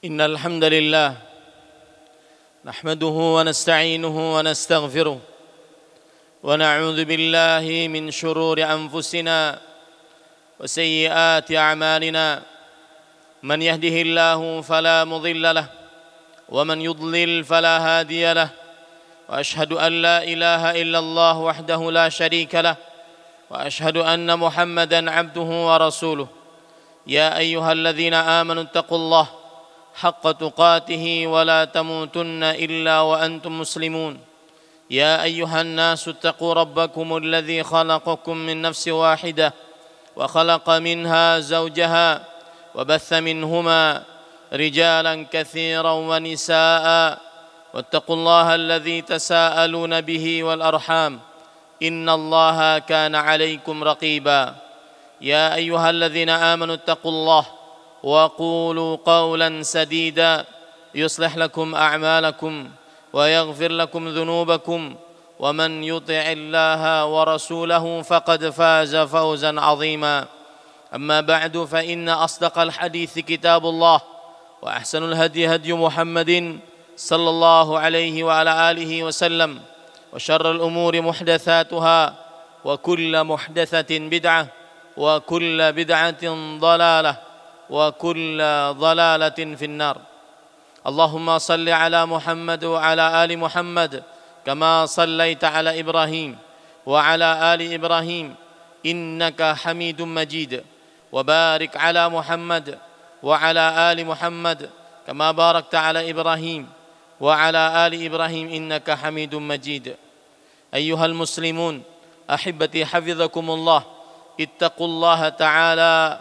إن الحمد لله نحمده ونستعينه ونستغفره ونعوذ بالله من شرور أنفسنا وسيئات أعمالنا من يهده الله فلا مضل له ومن يضلل فلا هادي له وأشهد أن لا إله إلا الله وحده لا شريك له وأشهد أن محمدا عبده ورسوله يا أيها الذين آمنوا اتقوا الله حق تقاته ولا تموتن إلا وأنتم مسلمون يا أيها الناس اتقوا ربكم الذي خلقكم من نفس واحدة وخلق منها زوجها وبث منهما رجالا كثيرا ونساء واتقوا الله الذي تساءلون به والأرحام إن الله كان عليكم رقيبا يا أيها الذين آمنوا اتقوا الله وقولوا قولا سديدا يصلح لكم أعمالكم ويغفر لكم ذنوبكم ومن يطع الله ورسوله فقد فاز فوزا عظيما أما بعد فإن أصدق الحديث كتاب الله وأحسن الهدي هدي محمد صلى الله عليه وعلى آله وسلم وشر الأمور محدثاتها وكل محدثة بدعة وكل بدعة ضلالة وكل ضلالة في النار اللهم صل على محمد وعلى آل محمد كما صليت على إبراهيم وعلى آل إبراهيم إنك حميد مجيد وبارك على محمد وعلى آل محمد كما باركت على إبراهيم وعلى آل إبراهيم إنك حميد مجيد أيها المسلمون أحبتي حفظكم الله اتقوا الله تعالى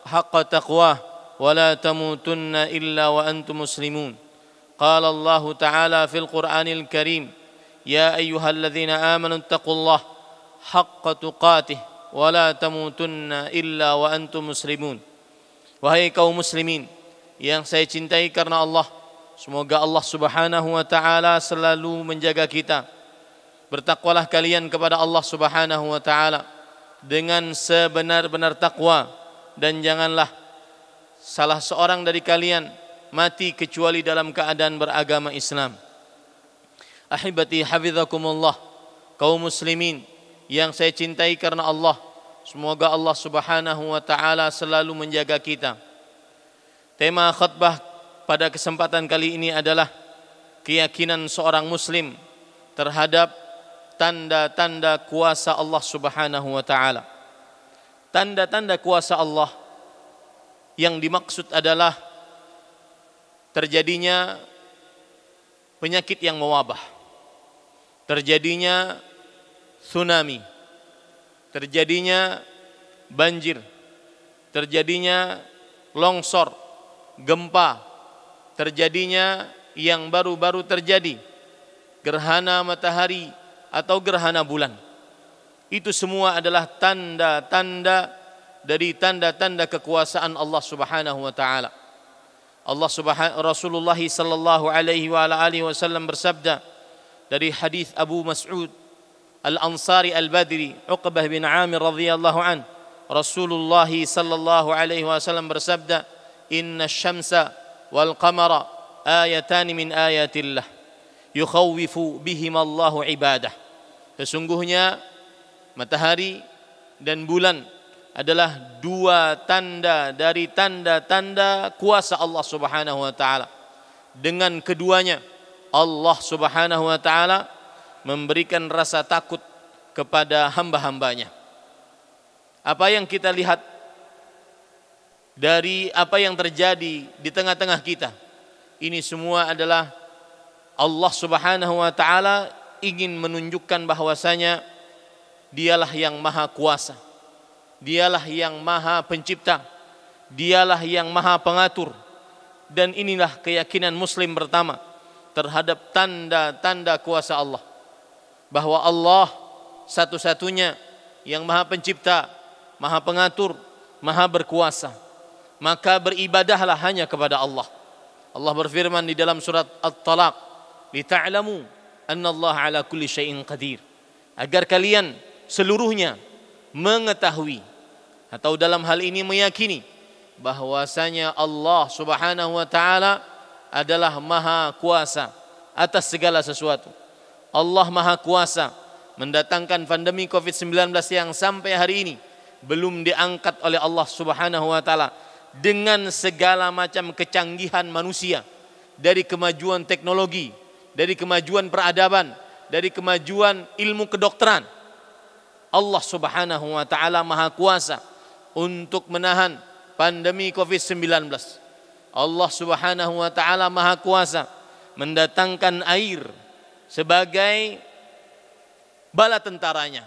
حق تقواه ولا تموتن إلا وأنتم مسلمون قال الله تعالى في القرآن الكريم يا أيها الذين آمنوا اتقوا الله حق تقاته ولا تموتن إلا وأنتم مسلمون. Wahai kaum muslimin yang saya cintai karena Allah, semoga Allah Subhanahu wa taala selalu menjaga kita. Bertakwalah kalian kepada Allah Subhanahu wa taala dengan sebenar-benar takwa, dan janganlah salah seorang dari kalian mati kecuali dalam keadaan beragama Islam. Ahibati hafizakumullah, kaum muslimin yang saya cintai karena Allah, semoga Allah Subhanahu wa taala selalu menjaga kita. Tema khutbah pada kesempatan kali ini adalah keyakinan seorang muslim terhadap tanda-tanda kuasa Allah Subhanahu wa taala. Tanda-tanda kuasa Allah yang dimaksud adalah terjadinya penyakit yang mewabah, terjadinya tsunami, terjadinya banjir, terjadinya longsor, gempa, terjadinya yang baru-baru terjadi, gerhana matahari atau gerhana bulan. Itu semua adalah tanda-tanda dari tanda-tanda kekuasaan Allah Subhanahu wa taala. Rasulullah sallallahu alaihi wa ala alihi wasallam bersabda dari hadis Abu Mas'ud Al-Ansari Al-Badri, Uqbah bin Amir radhiyallahu an, Rasulullah sallallahu alaihi wasallam bersabda, "Inna asy-syamsa wal qamara ayatan min ayatillah yukhawwifu bihim Allahu ibadah." Sesungguhnya matahari dan bulan adalah dua tanda dari tanda-tanda kuasa Allah Subhanahu wa taala. Dengan keduanya Allah Subhanahu wa taala memberikan rasa takut kepada hamba-hambanya. Apa yang kita lihat dari apa yang terjadi di tengah-tengah kita, ini semua adalah Allah Subhanahu wa taala ingin menunjukkan bahwasanya Dialah yang maha kuasa, Dialah yang maha pencipta, Dialah yang maha pengatur. Dan inilah keyakinan muslim pertama terhadap tanda-tanda kuasa Allah, bahwa Allah satu-satunya yang maha pencipta, maha pengatur, maha berkuasa. Maka beribadahlah hanya kepada Allah. Allah berfirman di dalam surat At-Talaq, "Lita'lamu anna Allah ala kulli syai'in qadir." Agar kalian seluruhnya mengetahui, atau dalam hal ini meyakini, bahwasanya Allah Subhanahu wa taala adalah maha kuasa atas segala sesuatu. Allah maha kuasa mendatangkan pandemi Covid-19 yang sampai hari ini belum diangkat oleh Allah Subhanahu wa taala dengan segala macam kecanggihan manusia, dari kemajuan teknologi, dari kemajuan peradaban, dari kemajuan ilmu kedokteran. Allah Subhanahu wa taala maha kuasa untuk menahan pandemi Covid-19. Allah Subhanahu wa taala maha kuasa mendatangkan air sebagai bala tentaranya.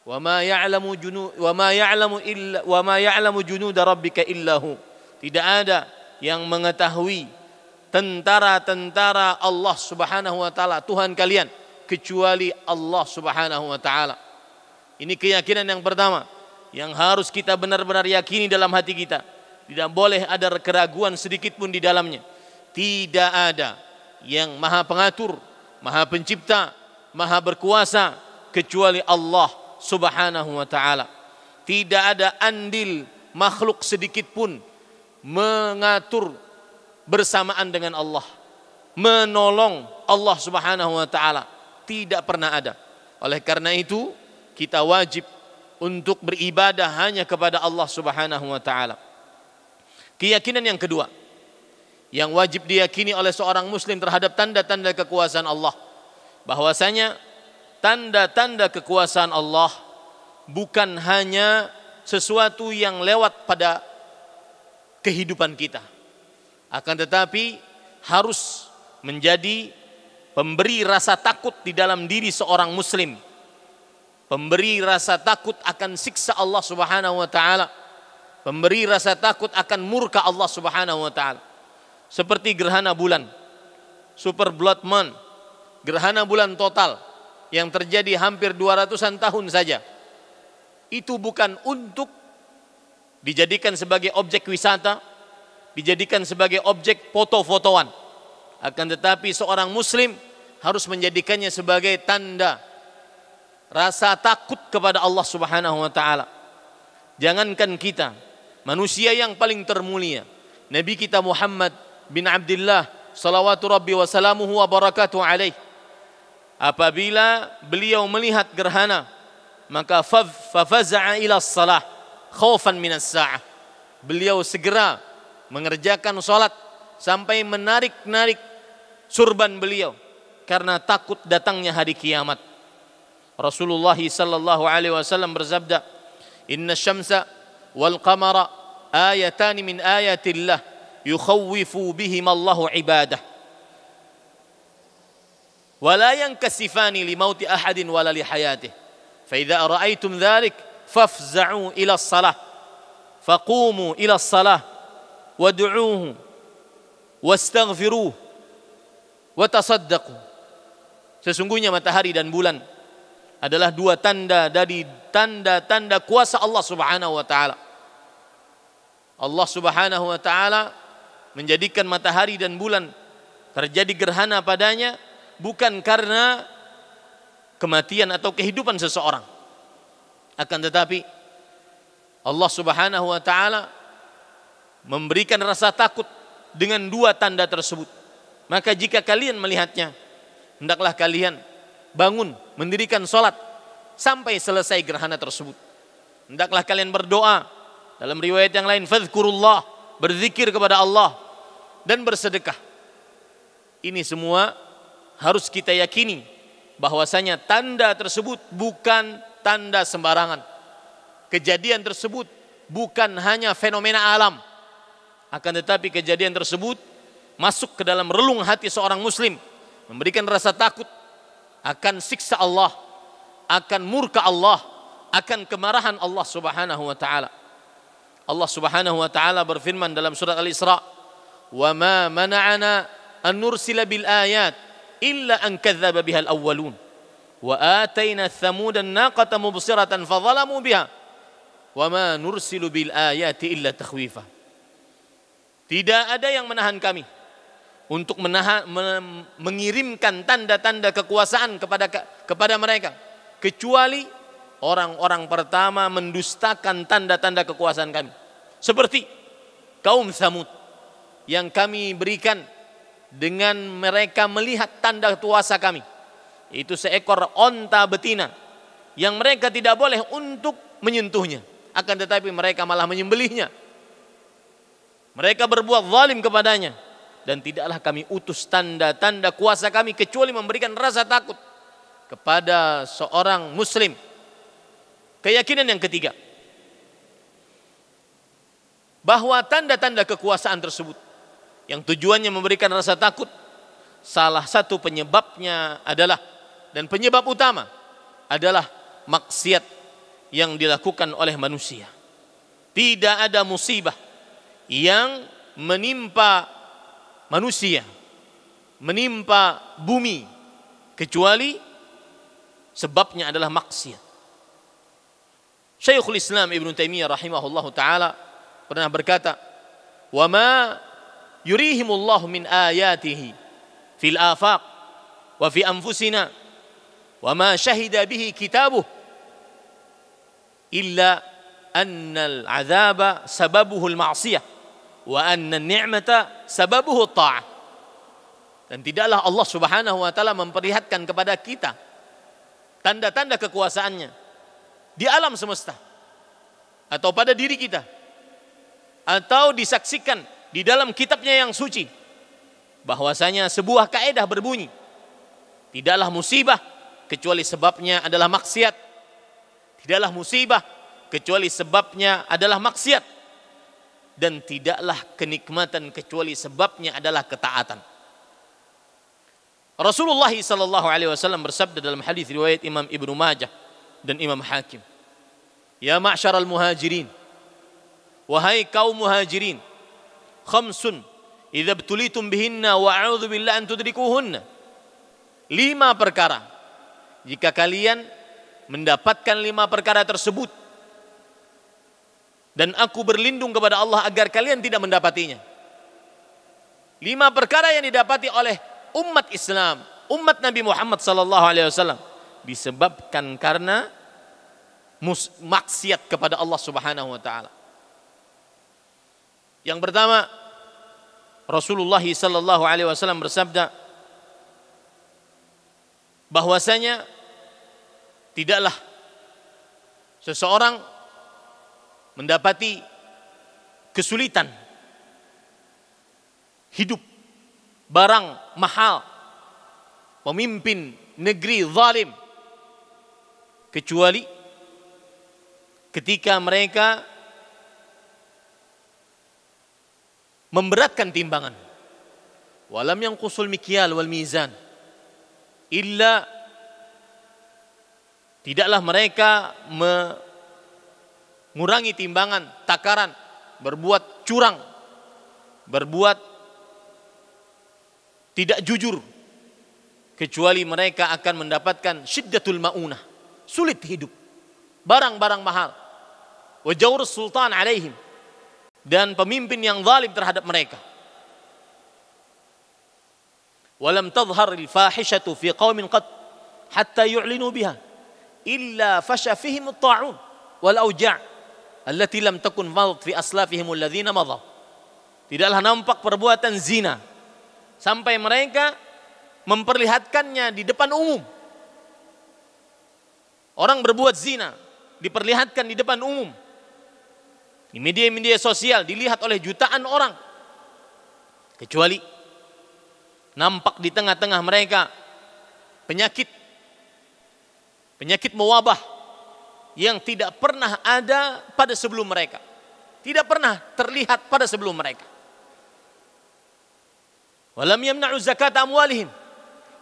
Wa ma ya'lamu junuda rabbika illahu. Tidak ada yang mengetahui tentara-tentara Allah Subhanahu wa taala, Tuhan kalian, kecuali Allah Subhanahu wa taala. Ini keyakinan yang pertama yang harus kita benar-benar yakini dalam hati kita. Tidak boleh ada keraguan sedikit pun di dalamnya. Tidak ada yang maha pengatur, maha pencipta, maha berkuasa kecuali Allah Subhanahu wa taala. Tidak ada andil makhluk sedikit pun mengatur bersamaan dengan Allah, menolong Allah Subhanahu wa taala. Tidak pernah ada. Oleh karena itu kita wajib untuk beribadah hanya kepada Allah Subhanahu wa taala. Keyakinan yang kedua yang wajib diyakini oleh seorang muslim terhadap tanda-tanda kekuasaan Allah, bahwasanya tanda-tanda kekuasaan Allah bukan hanya sesuatu yang lewat pada kehidupan kita, akan tetapi harus menjadi pemberi rasa takut di dalam diri seorang muslim, pemberi rasa takut akan siksa Allah Subhanahu wa taala, pemberi rasa takut akan murka Allah Subhanahu wa taala. Seperti gerhana bulan, super blood moon, gerhana bulan total yang terjadi hampir 200-an tahun saja. Itu bukan untuk dijadikan sebagai objek wisata, dijadikan sebagai objek foto-fotoan. Akan tetapi seorang muslim harus menjadikannya sebagai tanda rasa takut kepada Allah Subhanahu wa taala. Jangankan kita, manusia yang paling termulia, Nabi kita Muhammad bin Abdullah salawatu rabbi wa salamuhu wa barakatuh alaih, apabila beliau melihat gerhana, maka fafaza'a ila salah khaufan minas sa'ah. Beliau segera mengerjakan salat sampai menarik-narik surban beliau karena takut datangnya hari kiamat. Rasulullah sallallahu alaihi wasallam bersabda, "Inna syamsa wal qamara ayatani min ayatillah yukhawwifu bihim Allahu ibadah. Wa la yankasifani li mauti ahadin wala li hayatih. Fa idza ra'aytum dhalik fafza'u ila as-salah. Faqumu ila as-salah wad'uuhu wastaghfiruhu wa tasaddaqu." Sesungguhnya matahari dan bulan adalah dua tanda dari tanda-tanda kuasa Allah Subhanahu wa taala. Allah Subhanahu wa taala menjadikan matahari dan bulan terjadi gerhana padanya bukan karena kematian atau kehidupan seseorang, akan tetapi Allah Subhanahu wa taala memberikan rasa takut dengan dua tanda tersebut. Maka jika kalian melihatnya, hendaklah kalian bangun mendirikan salat sampai selesai gerhana tersebut. Hendaklah kalian berdoa. Dalam riwayat yang lain, fadhkurullah, berzikir kepada Allah dan bersedekah. Ini semua harus kita yakini bahwasanya tanda tersebut bukan tanda sembarangan. Kejadian tersebut bukan hanya fenomena alam, akan tetapi kejadian tersebut masuk ke dalam relung hati seorang muslim, memberikan rasa takut akan siksa Allah, akan murka Allah, akan kemarahan Allah Subhanahu wa taala. Allah Subhanahu wa taala berfirman dalam surat Al-Isra, "Wa ma mana'ana an nursila bil ayat illa an kadzdzaba biha al-awwalun wa atayna thamuda an-naqata mubsiratan fadhalamu biha wa ma nursilu bil ayati illa takhwifa." Tidak ada yang menahan kami untuk mengirimkan tanda-tanda kekuasaan kepada mereka, kecuali orang-orang pertama mendustakan tanda-tanda kekuasaan kami. Seperti kaum Tsamud yang kami berikan dengan mereka melihat tanda kuasa kami, itu seekor onta betina yang mereka tidak boleh untuk menyentuhnya, akan tetapi mereka malah menyembelihnya. Mereka berbuat zalim kepadanya, dan tidaklah kami utus tanda-tanda kuasa kami kecuali memberikan rasa takut kepada seorang muslim. Keyakinan yang ketiga, bahwa tanda-tanda kekuasaan tersebut yang tujuannya memberikan rasa takut, salah satu penyebabnya adalah, dan penyebab utama adalah maksiat yang dilakukan oleh manusia. Tidak ada musibah yang menimpa manusia, menimpa bumi, kecuali sebabnya adalah maksiat. Syekhul Islam Ibn Taimiyah rahimahullahu ta'ala pernah berkata, "Wa ma yurihimullahu min ayatihi fil afaq wa fi anfusina wa ma syahida bihi kitabuh illa annal azaba sababuhu al-ma'siyah wa anna an-ni'mata sababuhu at-ta'ah." Dan tidaklah Allah Subhanahu wa taala memperlihatkan kepada kita tanda-tanda kekuasaannya di alam semesta atau pada diri kita, atau disaksikan di dalam kitabnya yang suci, bahwasanya sebuah kaidah berbunyi, tidaklah musibah kecuali sebabnya adalah maksiat. Tidaklah musibah kecuali sebabnya adalah maksiat, dan tidaklah kenikmatan kecuali sebabnya adalah ketaatan. Rasulullah sallallahu alaihi wasallam bersabda dalam hadis riwayat Imam Ibnu Majah dan Imam Hakim, "Ya ma'syaral muhajirin, wahai kaum muhajirin, khamsun idza btulitum bihinna wa a'udzu billahi an tudrikuhunna." 5 perkara, jika kalian mendapatkan 5 perkara tersebut, dan aku berlindung kepada Allah agar kalian tidak mendapatinya. 5 perkara yang didapati oleh umat Islam, umat Nabi Muhammad sallallahu alaihi wasallam, disebabkan karena maksiat kepada Allah Subhanahu wa taala. Yang pertama, Rasulullah sallallahu alaihi wasallam bersabda bahwasanya tidaklah seseorang mendapati kesulitan hidup, barang mahal, pemimpin negeri zalim, kecuali ketika mereka memberatkan timbangan. Walam yanqusul mikyal wal mizan illa, tidaklah mereka mengurangi timbangan, takaran, berbuat curang, berbuat tidak jujur, kecuali mereka akan mendapatkan syiddatul maunah, sulit hidup, barang-barang mahal, wa jawrus sultan alaihim, dan pemimpin yang zalim terhadap mereka. Walam tadhhar al-fahishatu fi qaumin qad hatta yu'linu biha illa fasha fihim at-ta'un wal awja' allati lam takun madat fi aslafihim alladhina madha. Tidaklah nampak perbuatan zina sampai mereka memperlihatkannya di depan umum. Orang berbuat zina diperlihatkan di depan umum, di media-media sosial, dilihat oleh jutaan orang, kecuali nampak di tengah-tengah mereka penyakit mewabah yang tidak pernah ada pada sebelum mereka, tidak pernah terlihat pada sebelum mereka. Walam yamna'u zakat amwalihim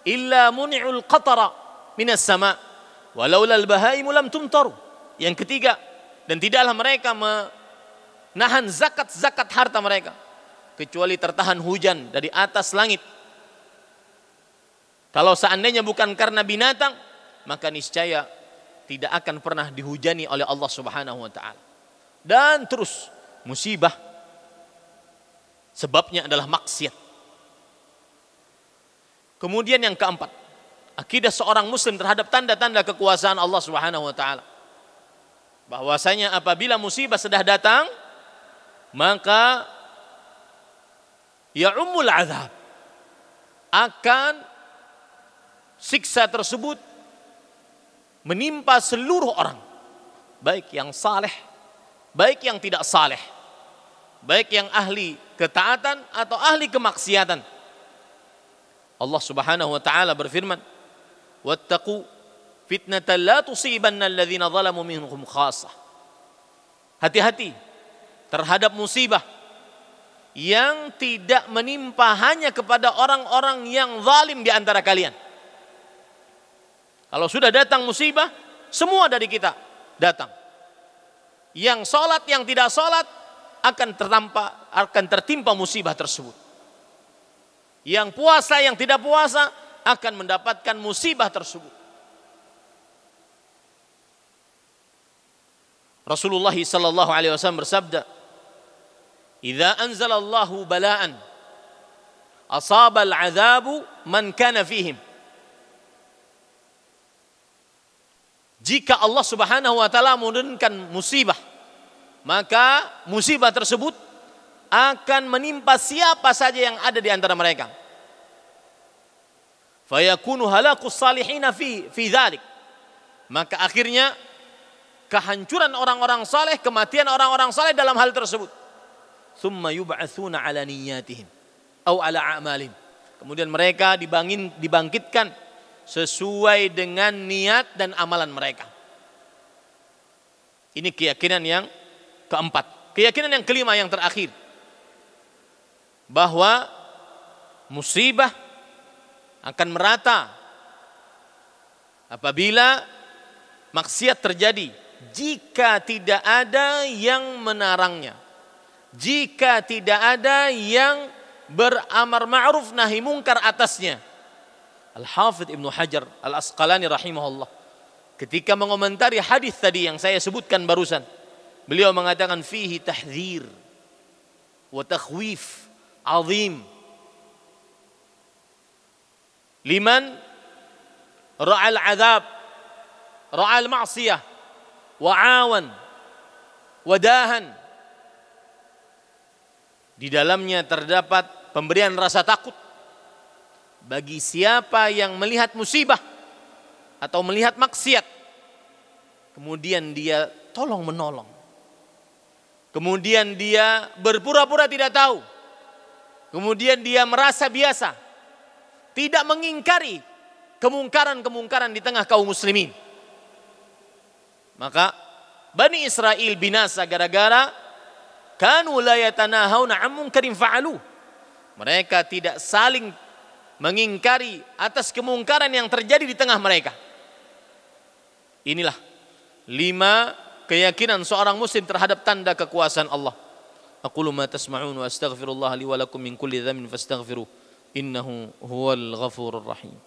illa muni'ul qatara minas sama' walaula al-bahaimu lam tumtaru. Yang ketiga, dan tidaklah mereka menahan zakat harta mereka kecuali tertahan hujan dari atas langit. Kalau seandainya bukan karena binatang, maka niscaya tidak akan pernah dihujani oleh Allah Subhanahu wa taala. Dan terus musibah sebabnya adalah maksiat. Kemudian yang keempat, akidah seorang muslim terhadap tanda-tanda kekuasaan Allah Subhanahu wa taala, bahwasanya apabila musibah sudah datang, maka ya'ummul azab, akan siksa tersebut menimpa seluruh orang, baik yang saleh, baik yang tidak saleh, baik yang ahli ketaatan atau ahli kemaksiatan. Allah Subhanahu wa taala berfirman, "Wattaqu fitnatan la tusibanna alladhina zalamu minhum khassah." Hati-hati terhadap musibah yang tidak menimpa hanya kepada orang-orang yang zalim di antara kalian. Kalau sudah datang musibah, semua dari kita datang. Yang sholat, yang tidak sholat akan tertimpa musibah tersebut. Yang puasa, yang tidak puasa akan mendapatkan musibah tersebut. Rasulullah sallallahu alaihi wasallam bersabda, "Idza anzalallahu bala'an asaba al-'adzabu man kana fihim." Jika Allah Subhanahu wa taala menurunkan musibah, maka musibah tersebut akan menimpa siapa saja yang ada di antara mereka. Fayakunu halaqus salihina fi dzalik. Maka akhirnya kehancuran orang-orang saleh, kematian orang-orang saleh dalam hal tersebut. Tsumma yub'atsuna 'ala niyyatihim atau 'ala a'malihim. Kemudian mereka dibangkitkan sesuai dengan niat dan amalan mereka. Ini keyakinan yang keempat. Keyakinan yang kelima, yang terakhir, bahwa musibah akan merata apabila maksiat terjadi, jika tidak ada yang menarangnya, jika tidak ada yang beramar ma'ruf nahi mungkar atasnya. Al-Hafidh Ibnu Hajar Al-Asqalani rahimahullah, ketika mengomentari hadis tadi yang saya sebutkan barusan, beliau mengatakan fihi tahdzir wa takhwif azim liman ra'al azab, ra'al ma'siyah, wa'awan, wadahan. Di dalamnya terdapat pemberian rasa takut bagi siapa yang melihat musibah atau melihat maksiat, kemudian dia tolong menolong, kemudian dia berpura-pura tidak tahu, kemudian dia merasa biasa, tidak mengingkari kemungkaran-kemungkaran di tengah kaum muslimin. Maka Bani Israel binasa gara-gara kanu la yatanahawna 'an munkarin fa'alu. Mereka tidak saling mengingkari atas kemungkaran yang terjadi di tengah mereka. Inilah 5 keyakinan seorang muslim terhadap tanda kekuasaan Allah. Aqulu ma tasma'un wa astaghfirullah li wa lakum min kulli dhanbin fastaghfiruh innahu huwal ghafurur rahim.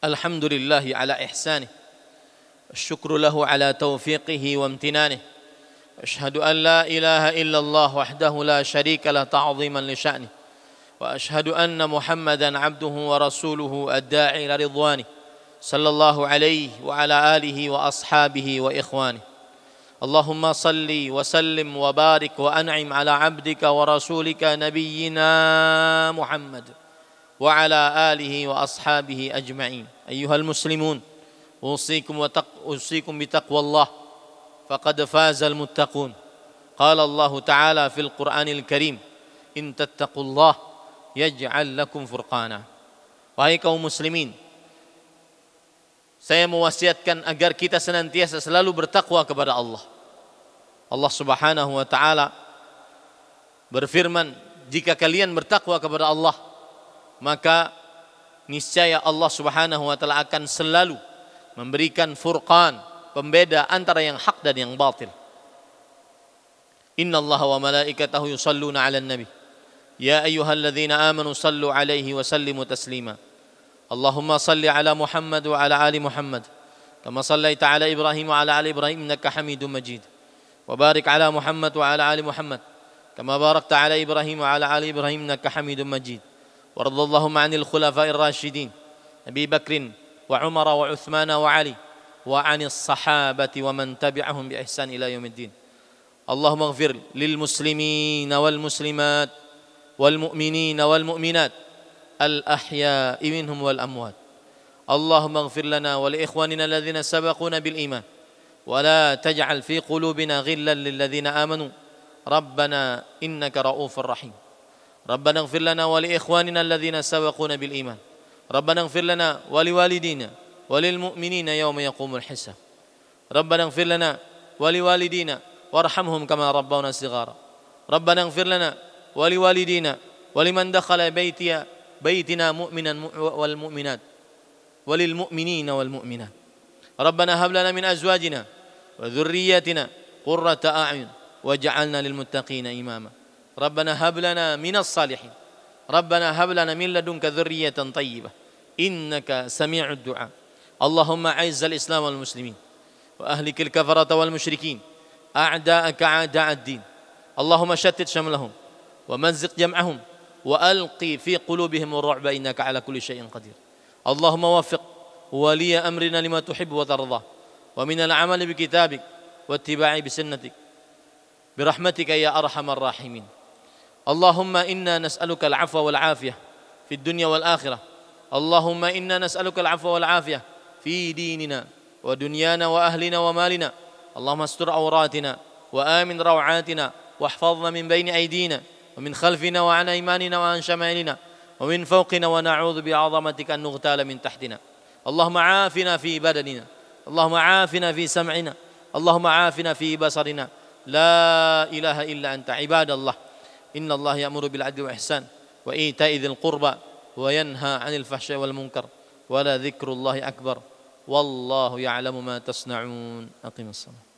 Alhamdulillahi ala ihsanih, syukru lahu ala taufiqihi wa amtinanih, asyhadu an la ilaha illallah wahdahu la syarika lah ta'ziman li sya'nih, wa asyhadu anna Muhammadan abduhu wa rasuluhu ad-da'i ila ridwanih, sallallahu alaihi wa ala alihi wa ashabihi wa ikhwanih. Allahumma salli wa sallim wa barik wa an'im ala abdika wa rasulika nabiyyina Muhammad wa ala alihi wa ashabihi ajma'in. Ayyuhal muslimun, usikum bitaqwallah faqad fazal muttaqun. Qala Allah Ta'ala fil Qur'anil Karim, in tattaqullah yaj'al lakum furqana. Wahai kaum muslimin, saya mewasiatkan agar kita senantiasa selalu bertakwa kepada Allah. Allah Subhanahu wa taala berfirman, jika kalian bertakwa kepada Allah, maka niscaya Allah Subhanahu wa taala akan selalu memberikan furqan, pembeda antara yang hak dan yang batil. Innallaha wa malaikatahu yusalluna 'alan nabi ya ayyuhalladzina amanu sallu 'alaihi wa sallimu taslima. Allahumma salli 'ala Muhammad wa 'ala ali Muhammad kama sallaita 'ala Ibrahim wa 'ala ali Ibrahim innaka Hamidum Majid. Wa barik 'ala Muhammad wa 'ala ali Muhammad kama barakta 'ala Ibrahim wa 'ala ali Ibrahim innaka Hamidum Majid. وارض اللهم عن الخلفاء الراشدين أبي بكر وعمر وعثمان وعلي وعن الصحابة ومن تبعهم بإحسان إلى يوم الدين. اللهم اغفر للمسلمين والمسلمات والمؤمنين والمؤمنات الأحياء منهم والأموات. اللهم اغفر لنا ولإخواننا الذين سبقونا بالإيمان ولا تجعل في قلوبنا غلا للذين آمنوا ربنا إنك رؤوف رحيم. ربنا اغفر لنا ولإخواننا الذين سبقونا بالإيمان ربنا اغفر لنا ولوالدينا وللمؤمنين يوم يقوم الحساب. ربنا اغفر لنا ولوالدينا وارحمهم كما ربونا صغارا. ربنا اغفر لنا ولوالدينا ولمن دخل بيتنا مؤمنا والمؤمنات وللمؤمنين والمؤمنات. ربنا هب لنا من أزواجنا وذرياتنا قرة أعين واجعلنا للمتقين إماما. ربنا هب لنا من الصالحين. ربنا هب لنا من لدنك ذرية طيبة إنك سميع الدعاء. اللهم أعز الإسلام والمسلمين وأهلك الكفرة والمشركين أعداءك أعداء الدين. اللهم شتت شملهم ومزق جمعهم وألقي في قلوبهم الرعب إنك على كل شيء قدير. اللهم وفق ولي أمرنا لما تحب وترضى ومن العمل بكتابك واتباع بسنتك برحمتك يا أرحم الراحمين. اللهم إنا نسألك العفو والعافية في الدنيا والآخرة. اللهم إنا نسألك العفو والعافية في ديننا ودنيانا وأهلنا ومالنا. اللهم استر عوراتنا وآمن روعاتنا واحفظنا من بين أيدينا ومن خلفنا وعن أيماننا وعن شمالنا ومن فوقنا ونعوذ بعظمتك أن نغتال من تحتنا. اللهم عافنا في بدننا. اللهم عافنا في سمعنا. اللهم عافنا في بصرنا. لا إله إلا أنت. عباد الله إن الله يأمر بالعدل والإحسان وإيتاء ذي القربى وينهى عن الفحشاء والمنكر ولذكر الله أكبر والله يعلم ما تصنعون. أقم الصلاة.